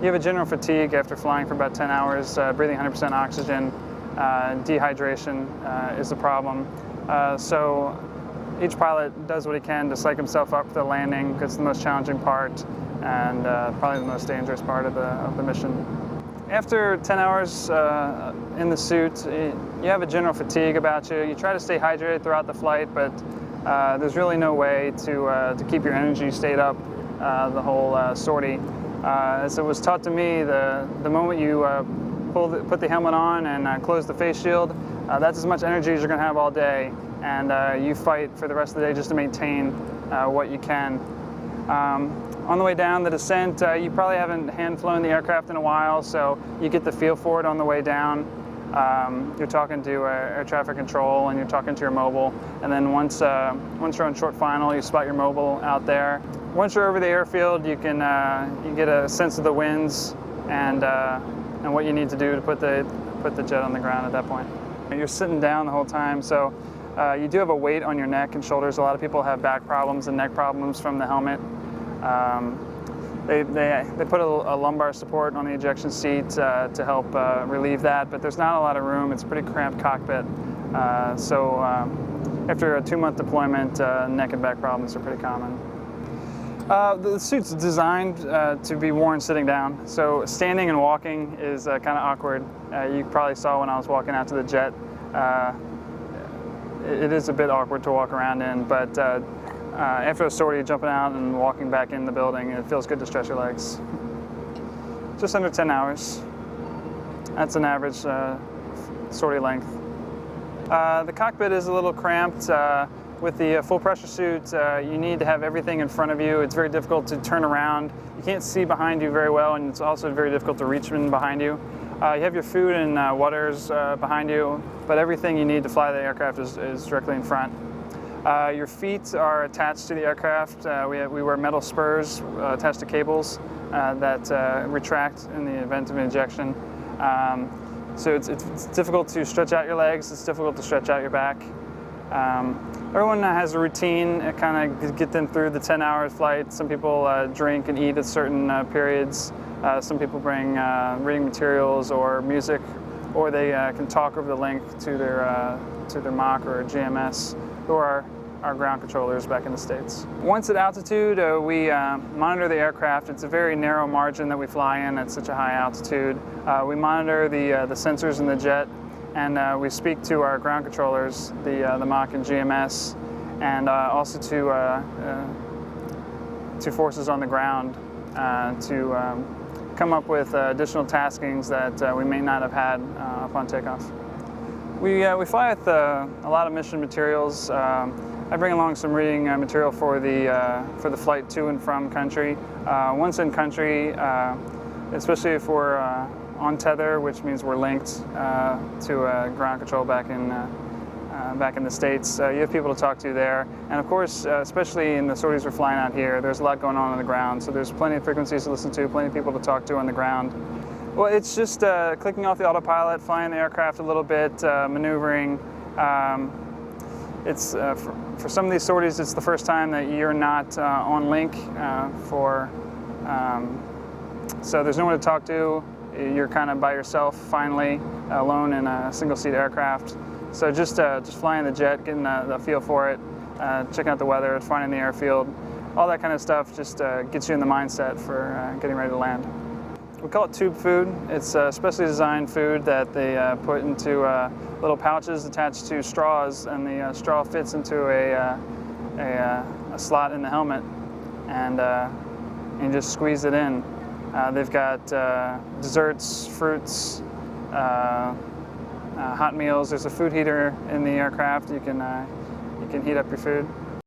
You have a general fatigue after flying for about 10 hours, breathing 100% oxygen. Dehydration is a problem. So each pilot does what he can to psych himself up for the landing, because it's the most challenging part and probably the most dangerous part of the mission. After 10 hours in the suit, you have a general fatigue about you. You try to stay hydrated throughout the flight, but there's really no way to keep your energy state up the whole sortie. As it was taught to me, the moment you put the helmet on and close the face shield, that's as much energy as you're going to have all day, and you fight for the rest of the day just to maintain what you can. On the way down, the descent, you probably haven't hand-flown the aircraft in a while, so you get the feel for it on the way down. You're talking to air traffic control, and you're talking to your mobile, and then once you're on short final, you spot your mobile out there. Once you're over the airfield, you can you get a sense of the winds and what you need to do to put the jet on the ground at that point. You're sitting down the whole time, so you do have a weight on your neck and shoulders. A lot of people have back problems and neck problems from the helmet. They put a lumbar support on the ejection seat to help relieve that, but there's not a lot of room. It's a pretty cramped cockpit. So after a 2-month deployment, neck and back problems are pretty common. The suit's designed to be worn sitting down, so standing and walking is kind of awkward. You probably saw when I was walking out to the jet. It is a bit awkward to walk around in, but after a sortie, jumping out and walking back in the building, it feels good to stretch your legs. Just under 10 hours. That's an average sortie length. The cockpit is a little cramped. With the full pressure suit, you need to have everything in front of you. It's very difficult to turn around. You can't see behind you very well, and it's also very difficult to reach in behind you. You have your food and waters behind you, but everything you need to fly the aircraft is directly in front. Your feet are attached to the aircraft. We wear metal spurs attached to cables that retract in the event of an ejection. So it's difficult to stretch out your legs. It's difficult to stretch out your back. Everyone has a routine to kind of get them through the 10-hour flight. Some people drink and eat at certain periods. Some people bring reading materials or music, or they can talk over the link to their Mach or GMS, who are our ground controllers back in the States. Once at altitude, we monitor the aircraft. It's a very narrow margin that we fly in at such a high altitude. We monitor the sensors in the jet, and we speak to our ground controllers, the Mach and GMS, and also to forces on the ground to come up with additional taskings that we may not have had upon takeoff. We fly with a lot of mission materials. I bring along some reading material for the flight to and from country. Once in country, especially if we're on tether, which means we're linked to ground control back in the States, you have people to talk to there. And of course, especially in the sorties we're flying out here, there's a lot going on the ground, so there's plenty of frequencies to listen to, plenty of people to talk to on the ground. Well, it's just clicking off the autopilot, flying the aircraft a little bit, maneuvering. It's for some of these sorties, it's the first time that you're not on link so there's no one to talk to. You're kind of by yourself, finally, alone in a single-seat aircraft. So just flying the jet, getting the feel for it, checking out the weather, finding the airfield, all that kind of stuff just gets you in the mindset for getting ready to land. We call it tube food. It's specially designed food that they put into little pouches attached to straws, and the straw fits into a slot in the helmet, and you just squeeze it in. They've got desserts, fruits, hot meals. There's a food heater in the aircraft. You can heat up your food.